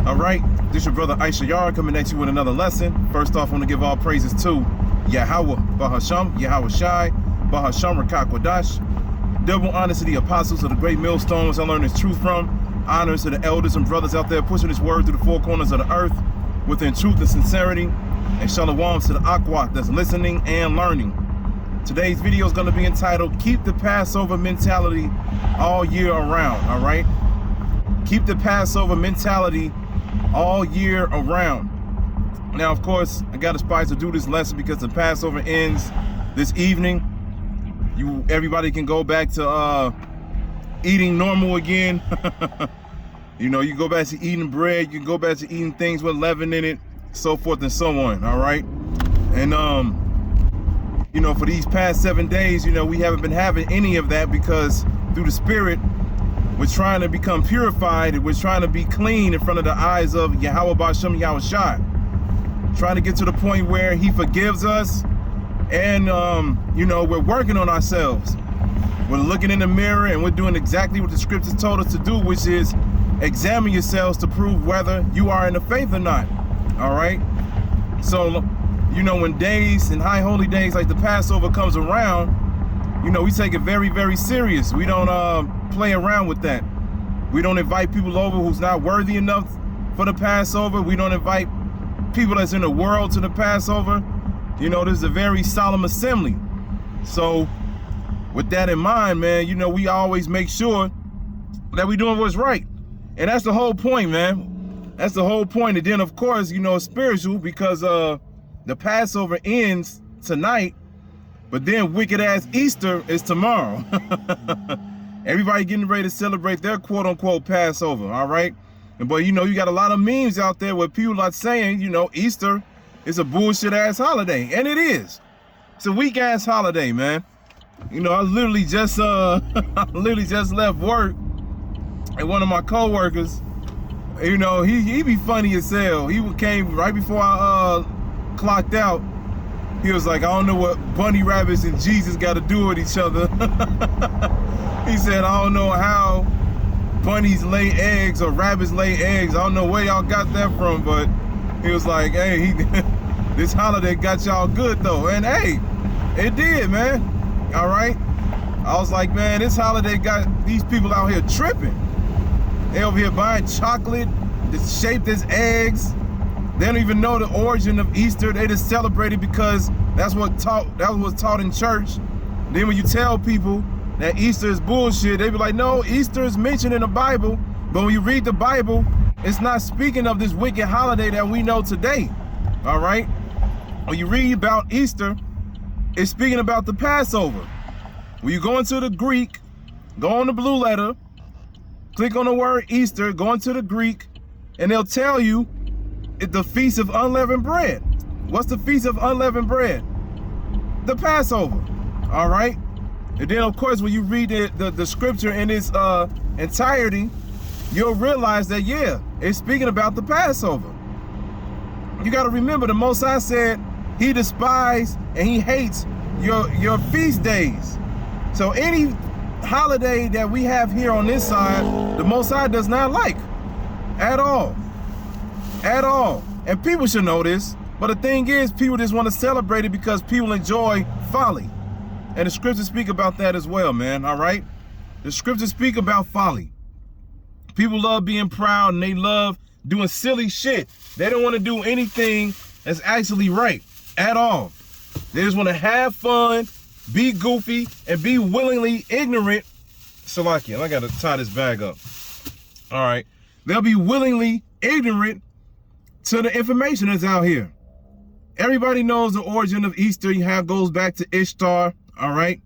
All right, this your brother Issachar coming at you with another lesson. First off, I want to give all praises to Yahweh, Bahasham, Yahweh Shai, Bahasham, Rachaa, Quadash. Double honors to the apostles of the great millstones I learned this truth from. Honors to the elders and brothers out there pushing this word through the four corners of the earth within truth and sincerity. And shalom to the aqua that's listening and learning. Today's video is going to be entitled, Keep the Passover Mentality All Year Around, all right? Keep the Passover mentality all year around. Now, of course, I got inspired to do this lesson because the Passover ends this evening. Everybody can go back to eating normal again. You know, you go back to eating bread, you can go back to eating things with leaven in it, so forth and so on, all right? And you know, for these past 7 days, you know, we haven't been having any of that because through the Spirit, we're trying to become purified and we're trying to be clean in front of the eyes of Yahweh Bashem Yahweh Shai. Trying to get to the point where he forgives us and, you know, we're working on ourselves. We're looking in the mirror and we're doing exactly what the scriptures told us to do, which is examine yourselves to prove whether you are in the faith or not. All right. So, you know, when days and high holy days like the Passover comes around, you know, we take it very, very serious. We don't play around with that. We don't invite people over who's not worthy enough for the Passover. We don't invite people that's in the world to the Passover. You know, this is a very solemn assembly. So with that in mind, man, you know, we always make sure that we're doing what's right. And that's the whole point, man. That's the whole point. And then, of course, you know, it's spiritual because the Passover ends tonight. But then wicked ass Easter is tomorrow. Everybody getting ready to celebrate their quote unquote Passover, all right? But you know, you got a lot of memes out there where people are saying, you know, Easter is a bullshit ass holiday. And it is. It's a weak ass holiday, man. You know, I literally just left work, and one of my co-workers, you know, he be funny as hell. He came right before I clocked out. He was like, I don't know what bunny rabbits and Jesus got to do with each other. He said, I don't know how bunnies lay eggs or rabbits lay eggs. I don't know where y'all got that from, but he was like, hey, this holiday got y'all good though. And hey, it did, man. All right. I was like, man, this holiday got these people out here tripping. They over here buying chocolate that's shaped as eggs. They don't even know the origin of Easter. They just celebrate it because that was taught in church. Then when you tell people that Easter is bullshit, they be like, no, Easter is mentioned in the Bible. But when you read the Bible, it's not speaking of this wicked holiday that we know today. All right. When you read about Easter, it's speaking about the Passover. When you go into the Greek, go on the blue letter, click on the word Easter, go into the Greek, and they'll tell you the Feast of Unleavened Bread. What's the Feast of Unleavened Bread? The Passover. All right. And then, of course, when you read the scripture in its entirety, you'll realize that, yeah, it's speaking about the Passover. You got to remember, the Most High said he despised and he hates your feast days. So any holiday that we have here on this side, the Most High does not like at all. At all. And people should know this. But the thing is, people just want to celebrate it because people enjoy folly. And the scriptures speak about that as well, man. All right? The scriptures speak about folly. People love being proud and they love doing silly shit. They don't want to do anything that's actually right at all. They just want to have fun, be goofy, and be willingly ignorant. Salakia, I got to tie this bag up. All right. They'll be willingly ignorant to the information that's out here. Everybody knows the origin of Easter. You have goes back to Ishtar, all right?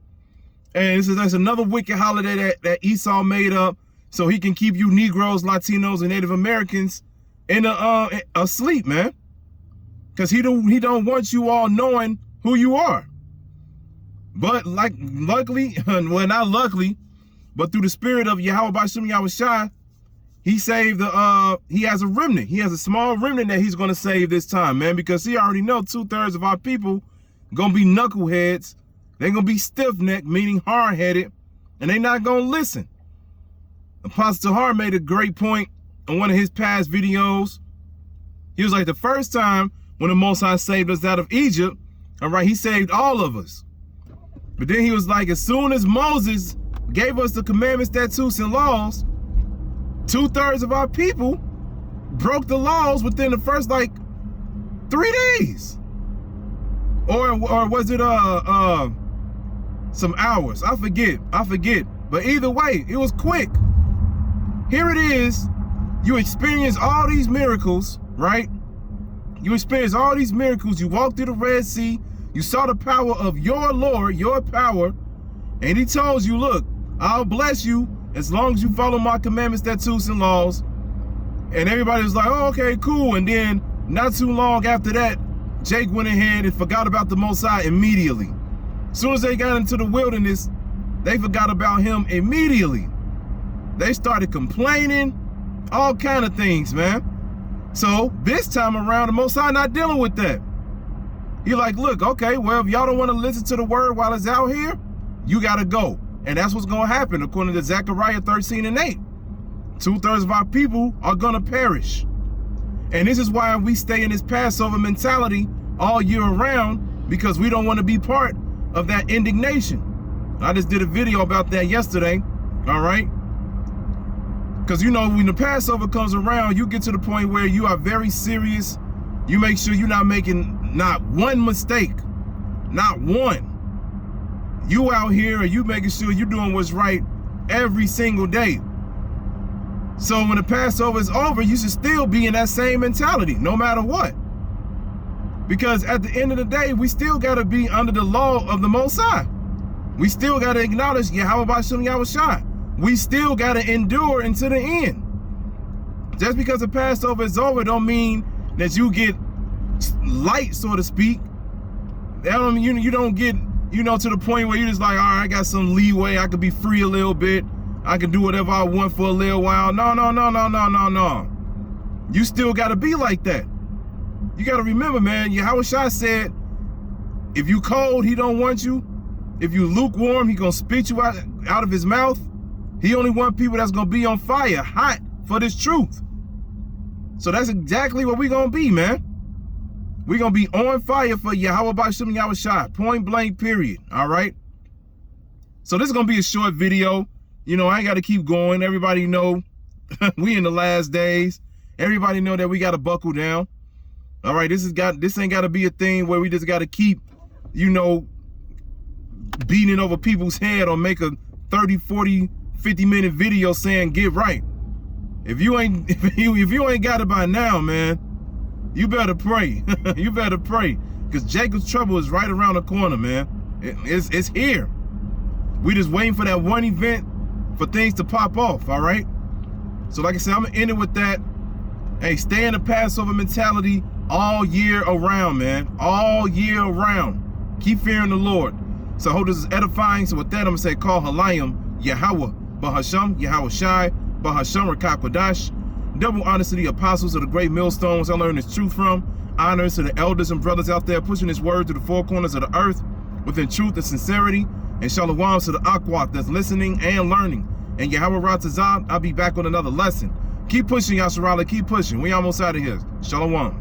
And that's another wicked holiday that Esau made up so he can keep you Negroes, Latinos, and Native Americans asleep, man. Because he don't want you all knowing who you are. But luckily, well, not luckily, but through the spirit of Yahweh Bashem Yahweh Shai, he saved he has a remnant. He has a small remnant that he's going to save this time, man, because he already know 2/3 of our people going to be knuckleheads. They're going to be stiff-necked, meaning hard-headed, and they're not going to listen. Apostle Tahar made a great point in one of his past videos. He was like, the first time when the Most High saved us out of Egypt, all right, he saved all of us. But then he was like, as soon as Moses gave us the commandments, statutes, and laws, 2/3 of our people broke the laws within the first like 3 days. Or was it some hours? I forget. But either way, it was quick. Here it is. You experience all these miracles, right? You experience all these miracles. You walked through the Red Sea. You saw the power of your Lord, your power. And he told you, look, I'll bless you as long as you follow my commandments, statutes, and laws. And everybody was like, oh, okay, cool. And then not too long after that, Jake went ahead and forgot about the Most High immediately. As soon as they got into the wilderness, they forgot about him immediately. They started complaining, all kind of things, man. So this time around, the Most High not dealing with that. He like, look, okay, well, if y'all don't want to listen to the word while it's out here, you got to go. And that's what's going to happen, according to Zechariah 13:8. 2/3 of our people are going to perish. And this is why we stay in this Passover mentality all year around, because we don't want to be part of that indignation. I just did a video about that yesterday, all right? Because, you know, when the Passover comes around, you get to the point where you are very serious. You make sure you're not making not one mistake, not one. You out here and you making sure you're doing what's right every single day. So when the Passover is over, you should still be in that same mentality, no matter what. Because at the end of the day, we still got to be under the law of the Most High. We still got to acknowledge Yahweh Bashim Yahushai. We still got to endure until the end. Just because the Passover is over don't mean that you get light, so to speak. That don't mean you don't get, you know, to the point where you're just like, all right, I got some leeway. I could be free a little bit. I can do whatever I want for a little while. No. You still got to be like that. You got to remember, man, Yahushua said, if you cold, he don't want you. If you lukewarm, he going to spit you out of his mouth. He only want people that's going to be on fire, hot for this truth. So that's exactly what we're going to be, man. We're going to be on fire for Yahweh Bashim Yahushua, point blank, period. All right? So this is going to be a short video. You know, I ain't got to keep going. Everybody know we in the last days. Everybody know that we got to buckle down. All right, this ain't got to be a thing where we just got to keep, you know, beating over people's head or make a 30, 40, 50-minute video saying get right. If you ain't got it by now, man, you better pray. You better pray, because Jacob's trouble is right around the corner, man. It's here. We just waiting for that one event for things to pop off. All right. So like I said, I'm gonna end it with that. Hey, stay in the Passover mentality all year around, man. All year around. Keep fearing the Lord. So I hope this is edifying. So with that, I'm gonna say, call Halayim Yahweh Bahasham Yahushai Bahasham Rachaa Kodash. Double honors to the apostles of the great millstones I learned this truth from. Honors to the elders and brothers out there pushing this word to the four corners of the earth within truth and sincerity. And shalom to the Akwat that's listening and learning. And Yahweh Ratazah, I'll be back with another lesson. Keep pushing, Yasharala. Keep pushing. We almost out of here. Shalom.